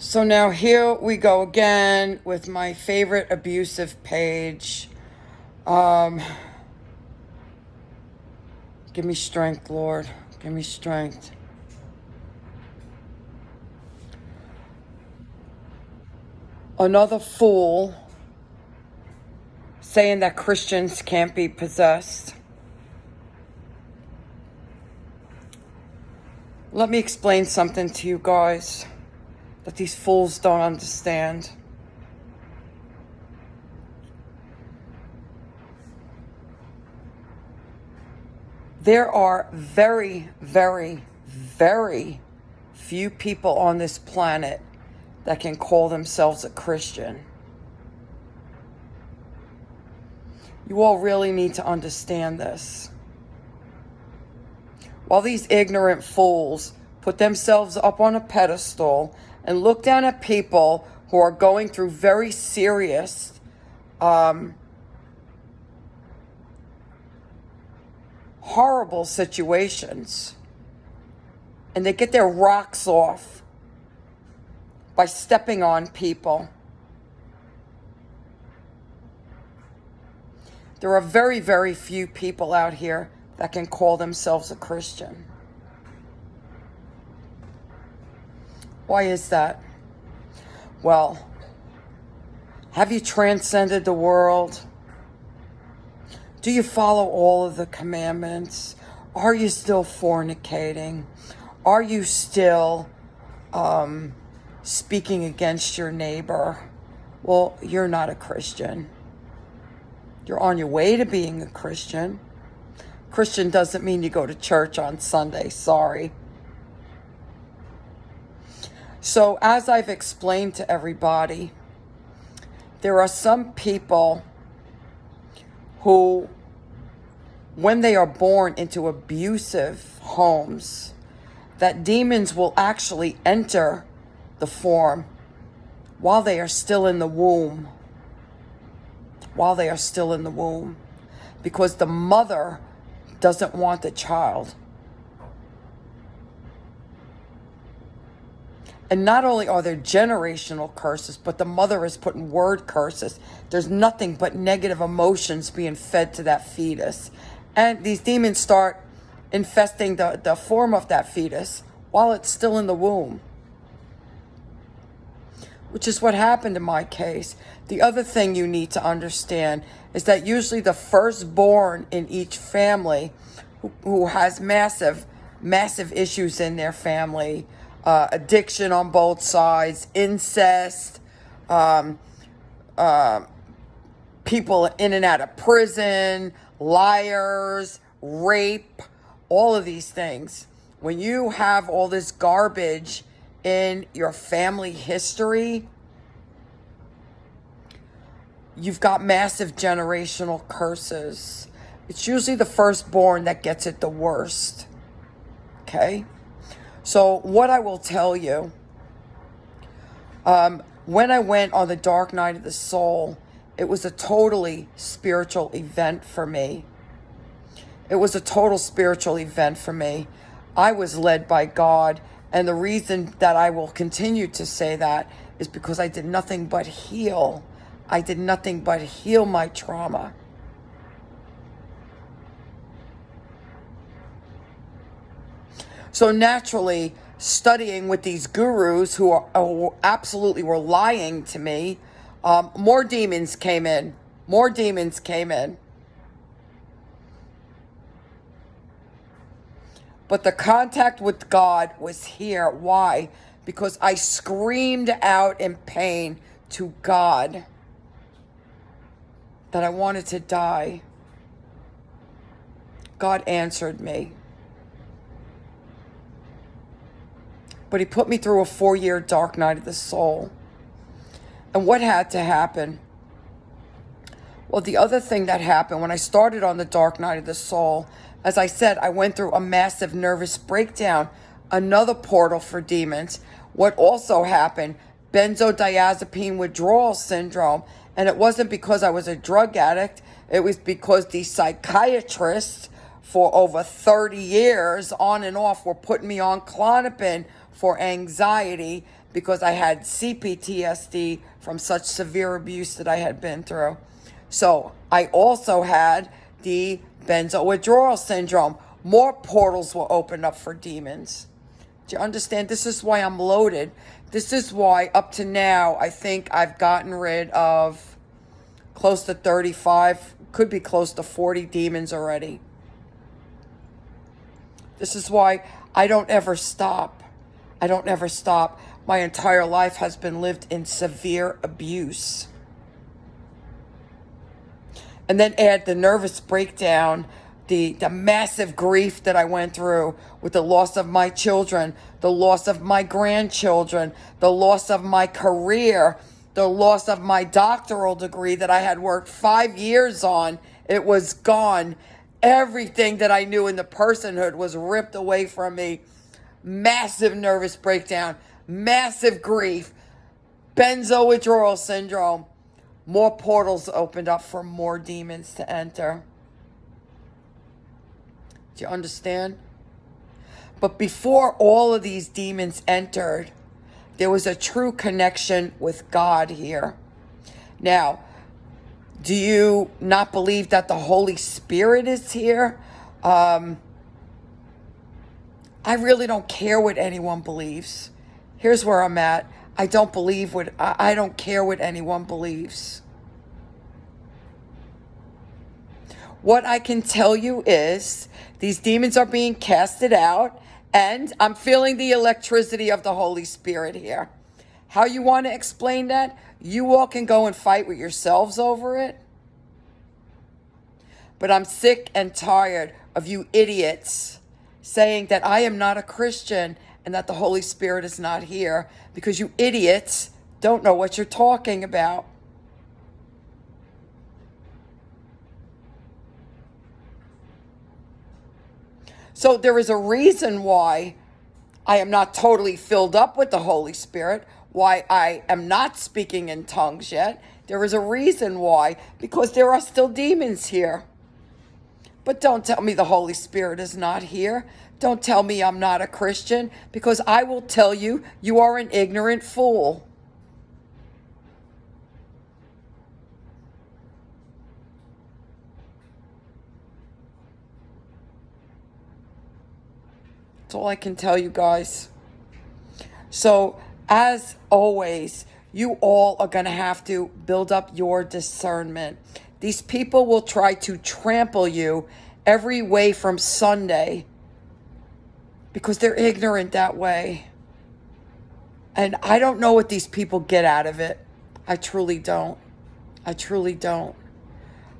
So now here we go again with my favorite abusive page. Give me strength, Lord. Give me strength. Another fool saying that Christians can't be possessed. Let me explain something to you guys that these fools don't understand. There are very, very, very few people on this planet that can call themselves a Christian. You all really need to understand this. While these ignorant fools put themselves up on a pedestal and look down at people who are going through very serious horrible situations, and they get their rocks off by stepping on people. There are very, very few people out here that can call themselves a Christian. Why is that? Well, have you transcended the world? Do you follow all of the commandments? Are you still fornicating? Are you still speaking against your neighbor? Well, you're not a Christian. You're on your way to being a Christian. Christian doesn't mean you go to church on Sunday. Sorry. So, as I've explained to everybody, there are some people who, when they are born into abusive homes, that demons will actually enter the form while they are still in the womb. While they are still in the womb. Because the mother doesn't want the child. And not only are there generational curses, but the mother is putting word curses. There's nothing but negative emotions being fed to that fetus. And these demons start infesting the form of that fetus while it's still in the womb. Which is what happened in my case. The other thing you need to understand is that usually the firstborn in each family who has massive issues in their family, addiction on both sides, incest, people in and out of prison, liars, rape, all of these things. When you have all this garbage in your family history, you've got massive generational curses. It's usually the firstborn that gets it the worst. Okay? So what I will tell you, when I went on the dark night of the soul, it was a totally spiritual event for me. It was a total spiritual event for me. I was led by God. And the reason that I will continue to say that is because I did nothing but heal. I did nothing but heal my trauma. So naturally, studying with these gurus who absolutely were lying to me, more demons came in. More demons came in. But the contact with God was here. Why? Because I screamed out in pain to God that I wanted to die. God answered me. But he put me through a 4-year dark night of the soul. And what had to happen? Well, the other thing that happened when I started on the dark night of the soul, as I said, I went through a massive nervous breakdown, another portal for demons. What also happened, benzodiazepine withdrawal syndrome. And it wasn't because I was a drug addict. It was because the psychiatrists for over 30 years on and off were putting me on Klonopin for anxiety because I had CPTSD from such severe abuse that I had been through. So I also had the benzo withdrawal syndrome. More portals will open up for demons. Do you understand? This is why I'm loaded. This is why up to now, I think I've gotten rid of close to 35, could be close to 40 demons already. This is why I don't ever stop. I don't ever stop. My entire life has been lived in severe abuse. And then add the nervous breakdown, the massive grief that I went through with the loss of my children, the loss of my grandchildren, the loss of my career, the loss of my doctoral degree that I had worked 5 years on. It was gone. Everything that I knew in the personhood was ripped away from me. Massive nervous breakdown, massive grief, benzo withdrawal syndrome. More portals opened up for more demons to enter. Do you understand? But before all of these demons entered, there was a true connection with God here. Now, do you not believe that the Holy Spirit is here? I really don't care what anyone believes. Here's where I'm at. I don't care what anyone believes. What I can tell you is these demons are being casted out, and I'm feeling the electricity of the Holy Spirit here. How you want to explain that? You all can go and fight with yourselves over it. But I'm sick and tired of you idiots saying that I am not a Christian and that the Holy Spirit is not here, because you idiots don't know what you're talking about. So there is a reason why I am not totally filled up with the Holy Spirit, why I am not speaking in tongues yet. There is a reason why, because there are still demons here. But don't tell me the Holy Spirit is not here. Don't tell me I'm not a Christian, because I will tell you, you are an ignorant fool. That's all I can tell you guys. So, as always, you all are going to have to build up your discernment. These people will try to trample you every way from Sunday because they're ignorant that way. And I don't know what these people get out of it. I truly don't. I truly don't.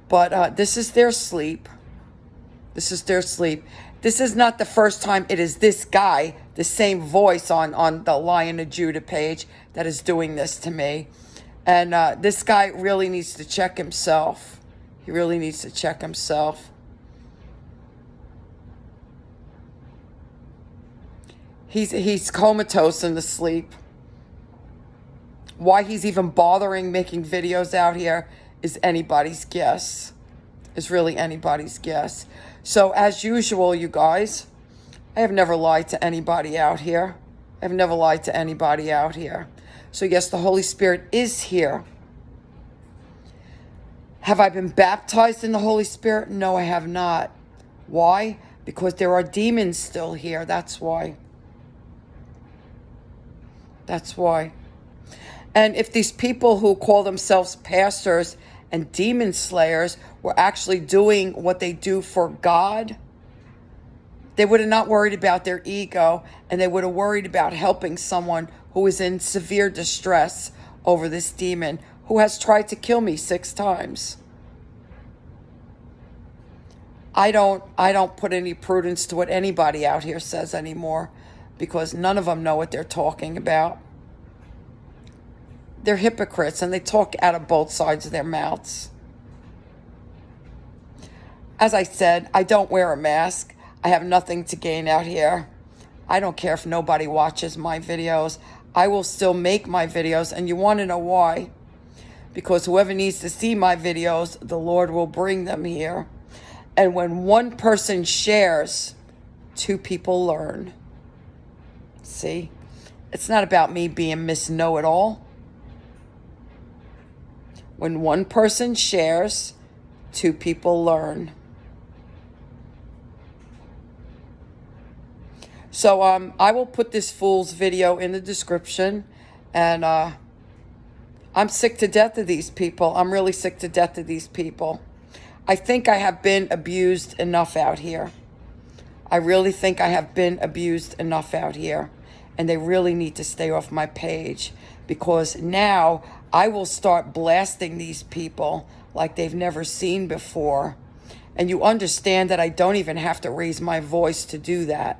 But this is their sleep. This is their sleep. This is not the first time it is this guy, the same voice on the Lion of Judah page, that is doing this to me. And this guy really needs to check himself. He really needs to check himself. He's comatose in the sleep. Why he's even bothering making videos out here is anybody's guess. Is really anybody's guess. So as usual, you guys, I have never lied to anybody out here. I've never lied to anybody out here. So yes, the Holy Spirit is here. Have I been baptized in the Holy Spirit? No, I have not. Why? Because there are demons still here. That's why. That's why. And if these people who call themselves pastors and demon slayers were actually doing what they do for God, they would have not worried about their ego, and they would have worried about helping someone who is in severe distress over this demon who has tried to kill me 6 times. I don't put any prudence to what anybody out here says anymore, because none of them know what they're talking about. They're hypocrites, and they talk out of both sides of their mouths. As I said, I don't wear a mask. I have nothing to gain out here. I don't care if nobody watches my videos. I will still make my videos, and you want to know why? Because whoever needs to see my videos, the Lord will bring them here. And when one person shares, 2 people learn. See? It's not about me being Miss Know-It-All. When one person shares, two people learn. So I will put this fool's video in the description. And I'm sick to death of these people. I'm really sick to death of these people. I think I have been abused enough out here. I really think I have been abused enough out here. And they really need to stay off my page, because now I will start blasting these people like they've never seen before. And you understand that I don't even have to raise my voice to do that.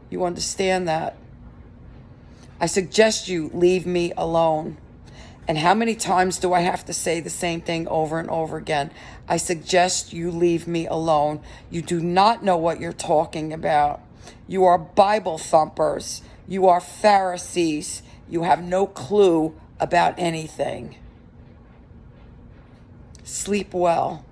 You understand that? I suggest you leave me alone. And how many times do I have to say the same thing over and over again? I suggest you leave me alone. You do not know what you're talking about. You are Bible thumpers. You are Pharisees. You have no clue about anything. Sleep well.